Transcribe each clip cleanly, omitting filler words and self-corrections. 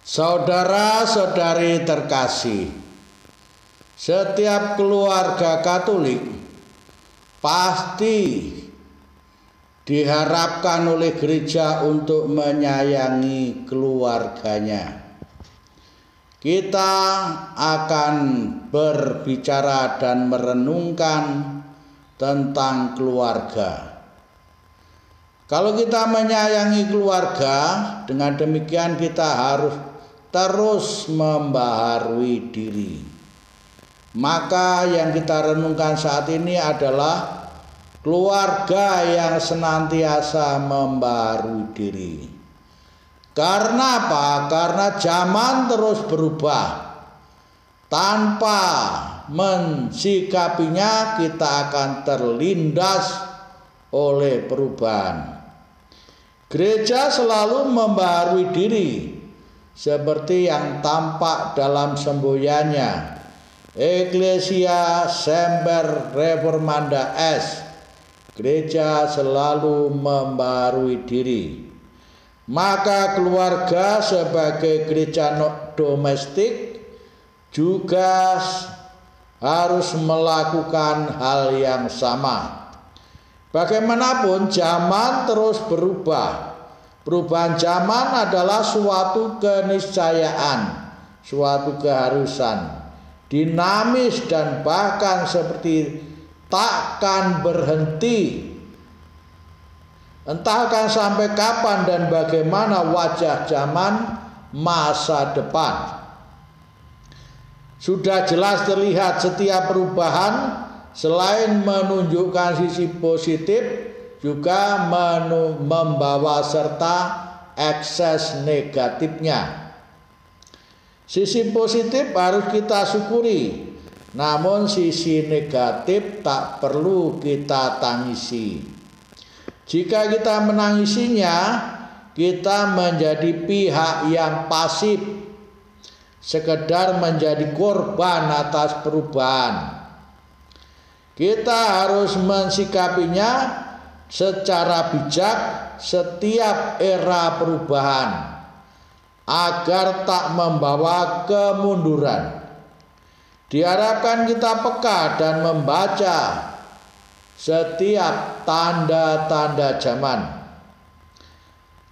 Saudara-saudari terkasih, setiap keluarga Katolik pasti diharapkan oleh gereja untuk menyayangi keluarganya. Kita akan berbicara dan merenungkan tentang keluarga. Kalau kita menyayangi keluarga, dengan demikian kita harus terus membaharui diri. Maka yang kita renungkan saat ini adalah keluarga yang senantiasa membaharui diri. Karena apa? Karena zaman terus berubah. Tanpa mensikapinya kita akan terlindas oleh perubahan. Gereja selalu membaharui diri seperti yang tampak dalam semboyannya Ecclesia Semper Reformanda Est. Gereja selalu membaharui diri. Maka keluarga sebagai gereja domestik juga harus melakukan hal yang sama. Bagaimanapun zaman terus berubah. Perubahan zaman adalah suatu keniscayaan, suatu keharusan, dinamis dan bahkan seperti takkan berhenti. Entah akan sampai kapan dan bagaimana wajah zaman masa depan. Sudah jelas terlihat setiap perubahan selain menunjukkan sisi positif juga membawa serta ekses negatifnya. Sisi positif harus kita syukuri, namun sisi negatif tak perlu kita tangisi. Jika kita menangisinya, kita menjadi pihak yang pasif, sekedar menjadi korban atas perubahan. Kita harus mensikapinya secara bijak setiap era perubahan agar tak membawa kemunduran. Diharapkan kita peka dan membaca setiap tanda-tanda zaman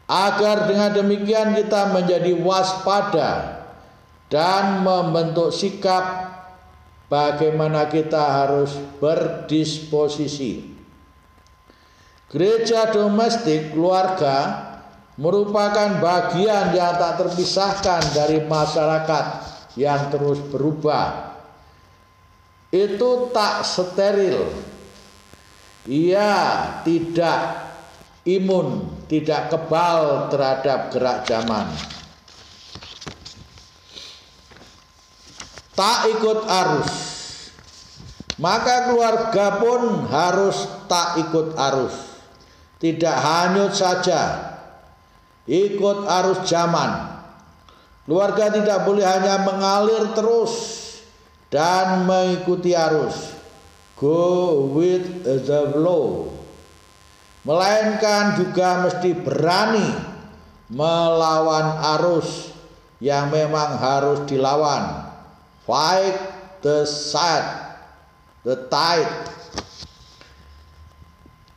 agar dengan demikian kita menjadi waspada dan membentuk sikap bagaimana kita harus berdisposisi. Gereja domestik keluarga merupakan bagian yang tak terpisahkan dari masyarakat yang terus berubah. Itu tak steril. Ia tidak imun, tidak kebal terhadap gerak zaman. Tak ikut arus. Maka keluarga pun harus tak ikut arus. Tidak hanyut saja ikut arus zaman. Keluarga tidak boleh hanya mengalir terus dan mengikuti arus, go with the flow, melainkan juga mesti berani melawan arus yang memang harus dilawan. Fight the tide.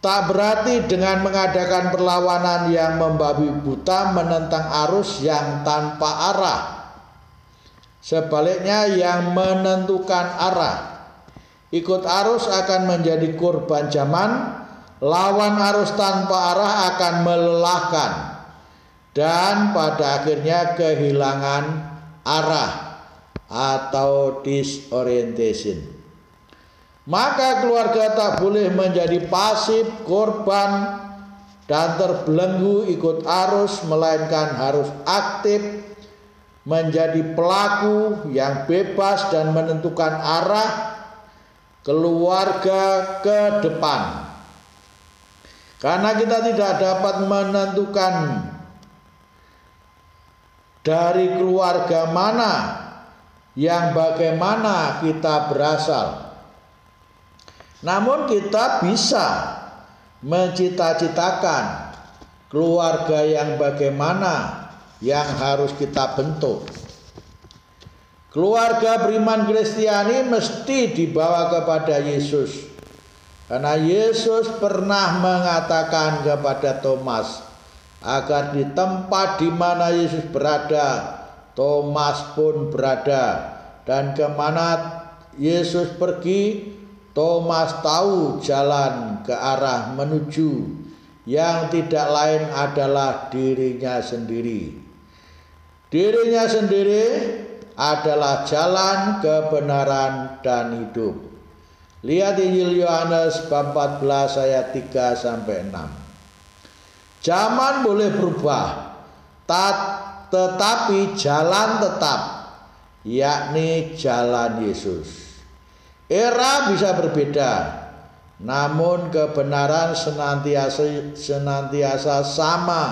Tak berarti dengan mengadakan perlawanan yang membabi buta menentang arus yang tanpa arah. Sebaliknya yang menentukan arah. Ikut arus akan menjadi korban zaman, lawan arus tanpa arah akan melelahkan dan pada akhirnya kehilangan arah atau disorientation. Maka keluarga tak boleh menjadi pasif, korban, dan terbelenggu ikut arus, melainkan harus aktif menjadi pelaku yang bebas dan menentukan arah keluarga ke depan. Karena kita tidak dapat menentukan dari keluarga mana yang bagaimana kita berasal. Namun kita bisa mencita-citakan keluarga yang bagaimana yang harus kita bentuk. Keluarga beriman Kristiani mesti dibawa kepada Yesus. Karena Yesus pernah mengatakan kepada Thomas agar di tempat di mana Yesus berada, Thomas pun berada. Dan kemana Yesus pergi, Thomas tahu jalan ke arah menuju, yang tidak lain adalah dirinya sendiri. Dirinya sendiri adalah jalan, kebenaran, dan hidup. Lihat Injil Yohanes bab 14 ayat 3 sampai 6. Zaman boleh berubah, tetapi jalan tetap, yakni jalan Yesus. Era bisa berbeda, namun kebenaran senantiasa sama,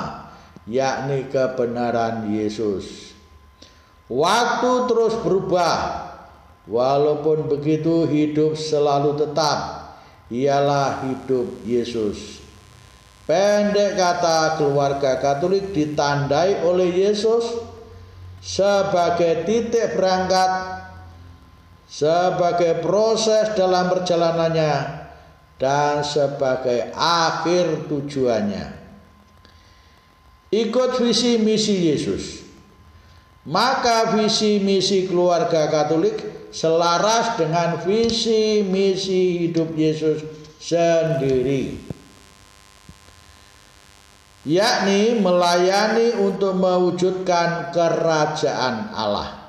yakni kebenaran Yesus. Waktu terus berubah, walaupun begitu hidup selalu tetap, ialah hidup Yesus. Pendek kata, keluarga Katolik ditandai oleh Yesus sebagai titik berangkat, sebagai proses dalam perjalanannya, dan sebagai akhir tujuannya. Ikut visi misi Yesus, maka visi misi keluarga Katolik selaras dengan visi misi hidup Yesus sendiri, yakni melayani untuk mewujudkan kerajaan Allah.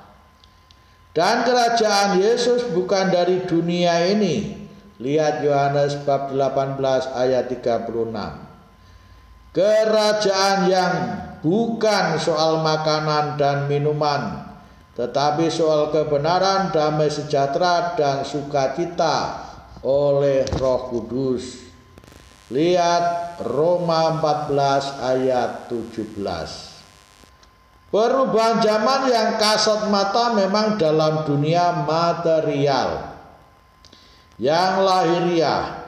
Dan kerajaan Yesus bukan dari dunia ini. Lihat Yohanes bab 18 ayat 36. Kerajaan yang bukan soal makanan dan minuman, tetapi soal kebenaran, damai sejahtera, dan sukacita oleh Roh Kudus. Lihat Roma 14 ayat 17. Perubahan zaman yang kasat mata memang dalam dunia material, yang lahiriah,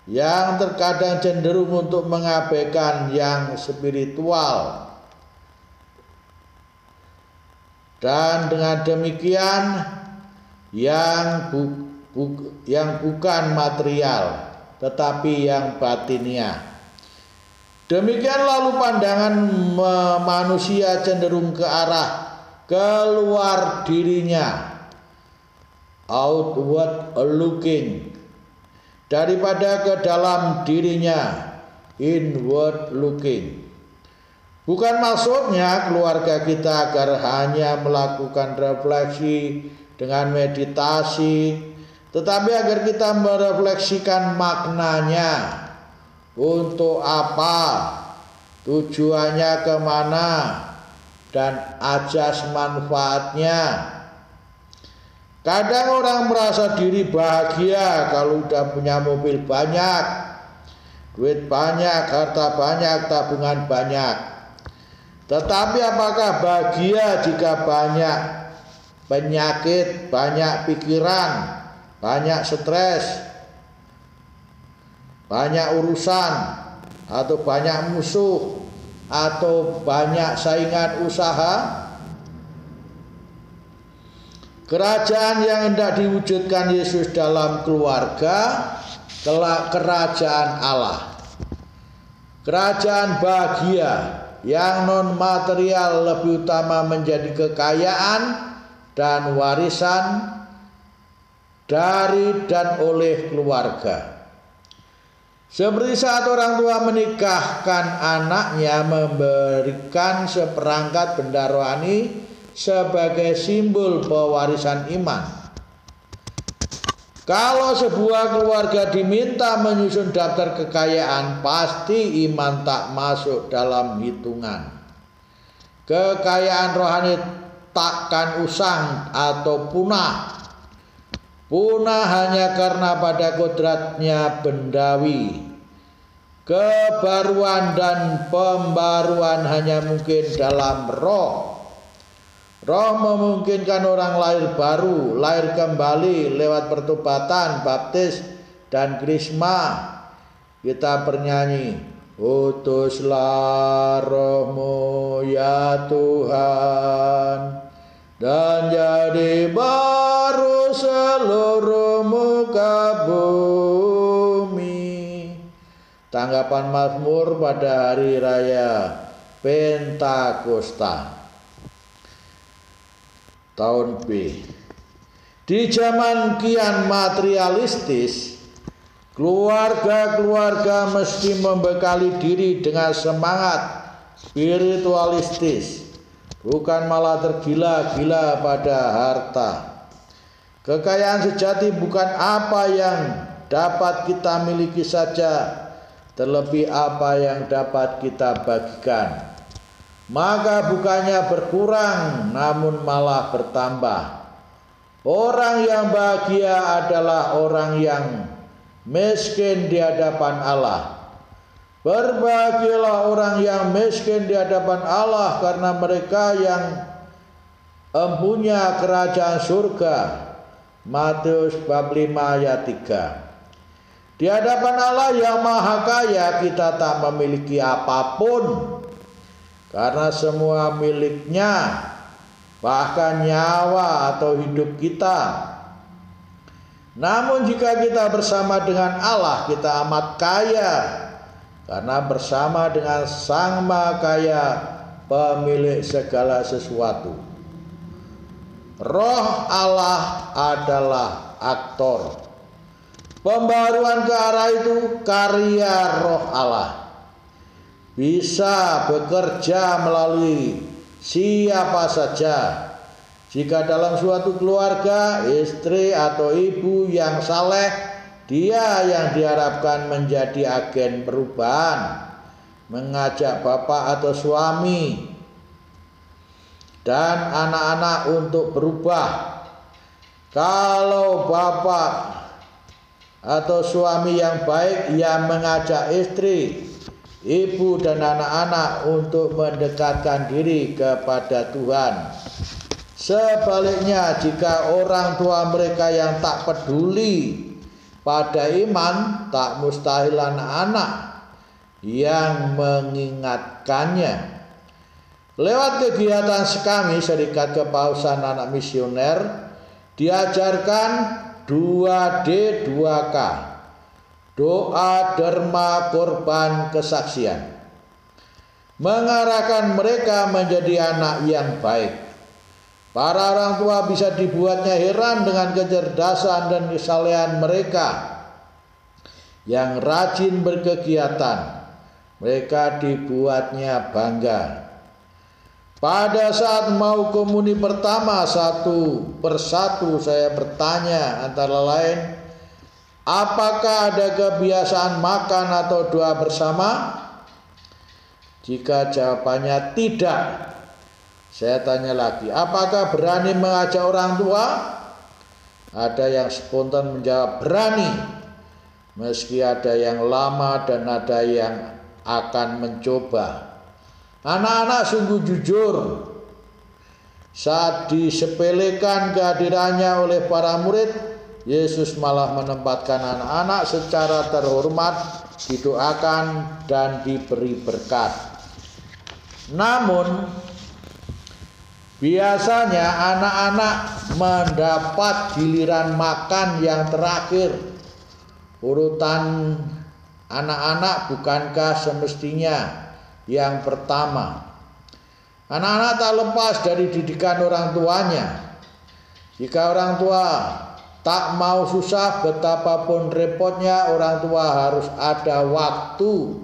yang terkadang cenderung untuk mengabaikan yang spiritual. Dan dengan demikian yang bukan material, tetapi yang batiniah. Demikian lalu pandangan manusia cenderung ke arah keluar dirinya, outward looking, daripada ke dalam dirinya, inward looking. Bukan maksudnya keluarga kita agar hanya melakukan refleksi dengan meditasi, tetapi agar kita merefleksikan maknanya. Untuk apa, tujuannya kemana, dan ajas manfaatnya. Kadang orang merasa diri bahagia kalau udah punya mobil banyak, duit banyak, harta banyak, tabungan banyak. Tetapi apakah bahagia jika banyak penyakit, banyak pikiran, banyak stres, banyak urusan, atau banyak musuh, atau banyak saingan usaha? Kerajaan yang hendak diwujudkan Yesus dalam keluarga, kerajaan Allah, kerajaan bahagia yang non material, lebih utama menjadi kekayaan dan warisan dari dan oleh keluarga. Seperti saat orang tua menikahkan anaknya, memberikan seperangkat benda rohani sebagai simbol pewarisan iman. Kalau sebuah keluarga diminta menyusun daftar kekayaan, pasti iman tak masuk dalam hitungan. Kekayaan rohani takkan usang atau punah. Punah hanya karena pada kodratnya bendawi. Kebaruan dan pembaruan hanya mungkin dalam roh. Roh memungkinkan orang lahir baru, lahir kembali lewat pertobatan, baptis, dan krisma. Kita bernyanyi, Utuslah Roh-Mu ya Tuhan, dan jadi baru seluruh muka bumi. Tanggapan Mazmur pada hari raya Pentakosta tahun B. Di zaman kian materialistis, keluarga-keluarga mesti membekali diri dengan semangat spiritualistis, bukan malah tergila-gila pada harta. Kekayaan sejati bukan apa yang dapat kita miliki saja, terlebih apa yang dapat kita bagikan. Maka bukannya berkurang, namun malah bertambah. Orang yang bahagia adalah orang yang miskin di hadapan Allah. Berbahagialah orang yang miskin di hadapan Allah, karena mereka yang empunya kerajaan surga. Matius bab 5 ayat 3. Di hadapan Allah yang maha kaya kita tak memiliki apapun, karena semua miliknya, bahkan nyawa atau hidup kita. Namun jika kita bersama dengan Allah, kita amat kaya, karena bersama dengan Sang Maha Kaya, pemilik segala sesuatu. Roh Allah adalah aktor. Pembaruan ke arah itu karya Roh Allah. Bisa bekerja melalui siapa saja. Jika dalam suatu keluarga, istri atau ibu yang saleh, dia yang diharapkan menjadi agen perubahan, mengajak bapak atau suami dan anak-anak untuk berubah. Kalau bapak atau suami yang baik, yang mengajak istri, ibu dan anak-anak untuk mendekatkan diri kepada Tuhan. Sebaliknya, jika orang tua mereka yang tak peduli pada iman, tak mustahil anak-anak yang mengingatkannya. Lewat kegiatan kami, Serikat Kepausan Anak Misioner, diajarkan 2D 2K. Doa, derma, korban, kesaksian, mengarahkan mereka menjadi anak yang baik. Para orang tua bisa dibuatnya heran dengan kecerdasan dan kesalehan mereka yang rajin berkegiatan. Mereka dibuatnya bangga. Pada saat mau komuni pertama, satu persatu saya bertanya, antara lain, apakah ada kebiasaan makan atau doa bersama? Jika jawabannya tidak, saya tanya lagi, apakah berani mengajak orang tua? Ada yang spontan menjawab berani, meski ada yang lama dan ada yang akan mencoba. Anak-anak sungguh jujur. Saat disepelekan kehadirannya oleh para murid, Yesus malah menempatkan anak-anak secara terhormat, didoakan dan diberi berkat. Namun biasanya anak-anak mendapat giliran makan yang terakhir. Urutan anak-anak bukankah semestinya yang pertama? Anak-anak tak lepas dari didikan orang tuanya. Jika orang tua tak mau susah, betapapun repotnya, orang tua harus ada waktu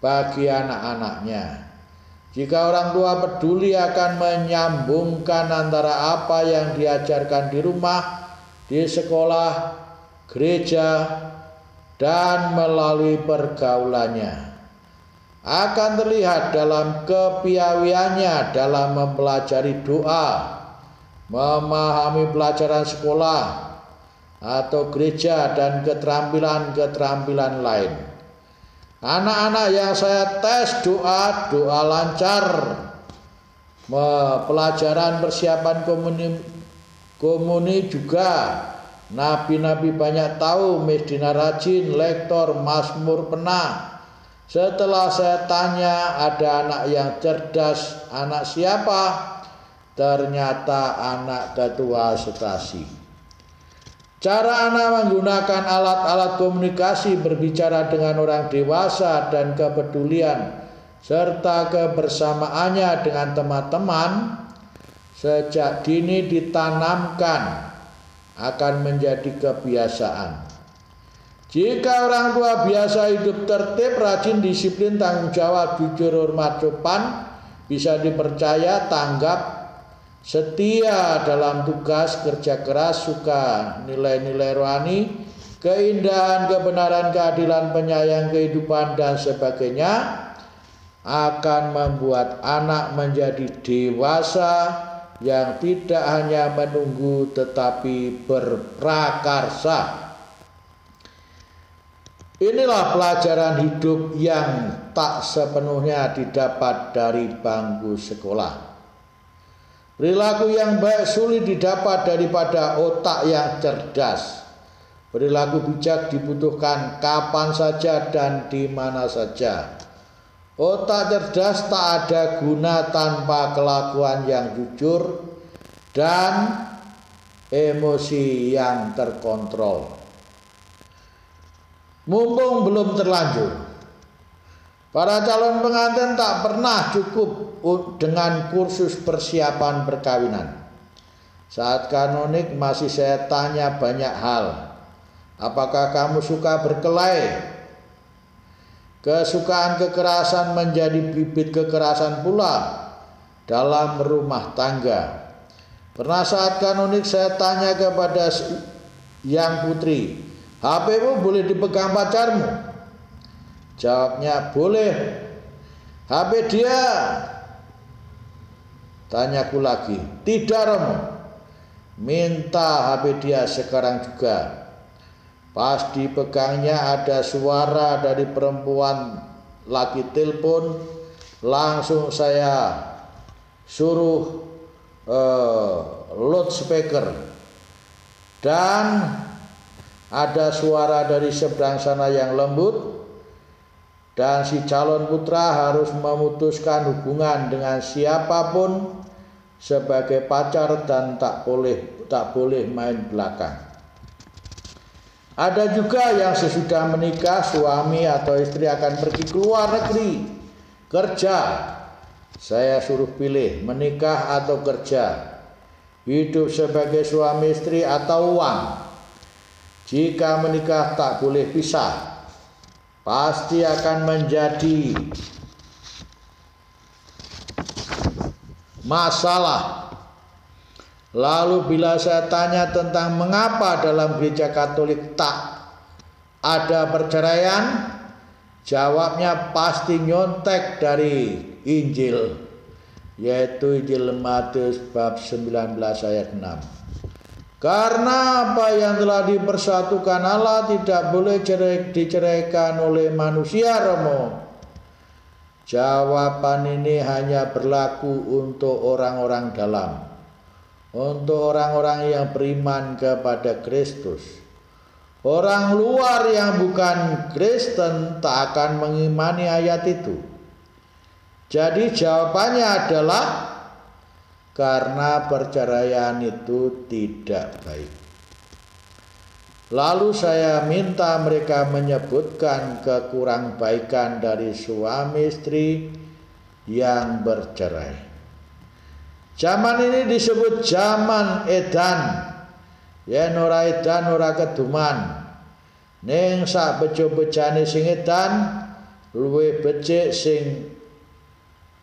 bagi anak-anaknya. Jika orang tua peduli akan menyambungkan antara apa yang diajarkan di rumah, di sekolah, gereja, dan melalui pergaulannya, akan terlihat dalam kepiawiannya dalam mempelajari doa, memahami pelajaran sekolah atau gereja, dan keterampilan-keterampilan lain. Anak-anak yang saya tes doa lancar, pelajaran persiapan komuni juga. Nabi-nabi banyak tahu, Mesdina rajin, lektor, Mazmur pernah. Setelah saya tanya ada anak yang cerdas, anak siapa? Ternyata anak ketua stasi. Cara anak menggunakan alat-alat komunikasi, berbicara dengan orang dewasa, dan kepedulian serta kebersamaannya dengan teman-teman sejak dini ditanamkan akan menjadi kebiasaan. Jika orang tua biasa hidup tertib, rajin, disiplin, tanggung jawab, jujur, hormat, sopan, bisa dipercaya, tanggap, setia dalam tugas, kerja keras, suka nilai-nilai rohani, keindahan, kebenaran, keadilan, penyayang, kehidupan, dan sebagainya, akan membuat anak menjadi dewasa yang tidak hanya menunggu tetapi berprakarsa. Inilah pelajaran hidup yang tak sepenuhnya didapat dari bangku sekolah. Perilaku yang baik sulit didapat daripada otak yang cerdas. Perilaku bijak dibutuhkan kapan saja dan di mana saja. Otak cerdas tak ada guna tanpa kelakuan yang jujur dan emosi yang terkontrol. Mumpung belum terlanjur, para calon pengantin tak pernah cukup dengan kursus persiapan perkawinan. Saat kanonik masih saya tanya banyak hal. Apakah kamu suka berkelahi? Kesukaan kekerasan menjadi bibit kekerasan pula dalam rumah tangga. Pernah saat kanonik saya tanya kepada yang putri, HP-mu boleh dipegang pacarmu? Jawabnya, boleh. HP dia? Tanyaku lagi. Tidak, Romo. Minta HP dia sekarang juga. Pas dipegangnya ada suara dari perempuan lagi telepon. Langsung saya suruh loudspeaker. Dan ada suara dari seberang sana yang lembut, dan si calon putra harus memutuskan hubungan dengan siapapun sebagai pacar dan tak boleh main belakang. Ada juga yang sesudah menikah suami atau istri akan pergi ke luar negeri kerja. Saya suruh pilih menikah atau kerja, hidup sebagai suami istri atau uang. Jika menikah tak boleh pisah, pasti akan menjadi masalah. Lalu bila saya tanya tentang mengapa dalam gereja Katolik tak ada perceraian, jawabnya pasti nyontek dari Injil, yaitu Injil Matius bab 19 ayat 6. Karena apa yang telah dipersatukan Allah tidak boleh diceraikan oleh manusia, Romo. Jawaban ini hanya berlaku untuk orang-orang dalam, untuk orang-orang yang beriman kepada Kristus. Orang luar yang bukan Kristen tak akan mengimani ayat itu. Jadi jawabannya adalah karena perceraian itu tidak baik. Lalu saya minta mereka menyebutkan kekurang-baikan dari suami istri yang bercerai. Zaman ini disebut zaman edan. Ya ora edan ora keduman. Ning sak bejo-bejane sing edan luwih becik sing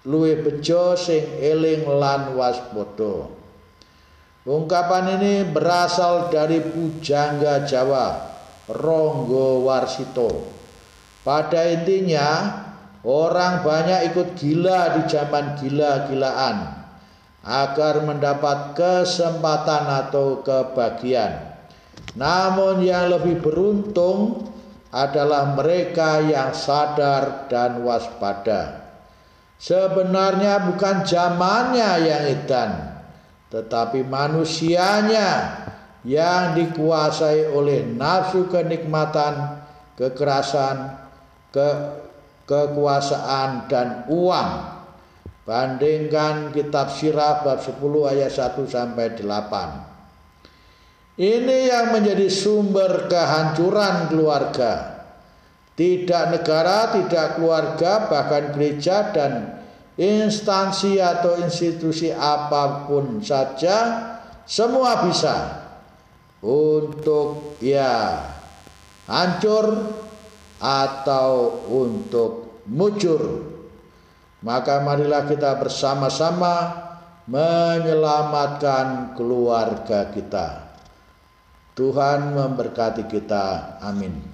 luwih bejo sing eling lan waspada. Ungkapan ini berasal dari pujangga Jawa Ronggo Warsito. Pada intinya, orang banyak ikut gila di zaman gila-gilaan agar mendapat kesempatan atau kebahagiaan. Namun yang lebih beruntung adalah mereka yang sadar dan waspada. Sebenarnya bukan zamannya yang edan, tetapi manusianya yang dikuasai oleh nafsu kenikmatan, kekerasan, kekuasaan dan uang. Bandingkan kitab Sirah bab 10 ayat 1 sampai 8. Ini yang menjadi sumber kehancuran keluarga. Tidak negara, tidak keluarga, bahkan gereja dan instansi atau institusi apapun saja, semua bisa untuk hancur atau untuk mujur. Maka marilah kita bersama-sama menyelamatkan keluarga kita. Tuhan memberkati kita. Amin.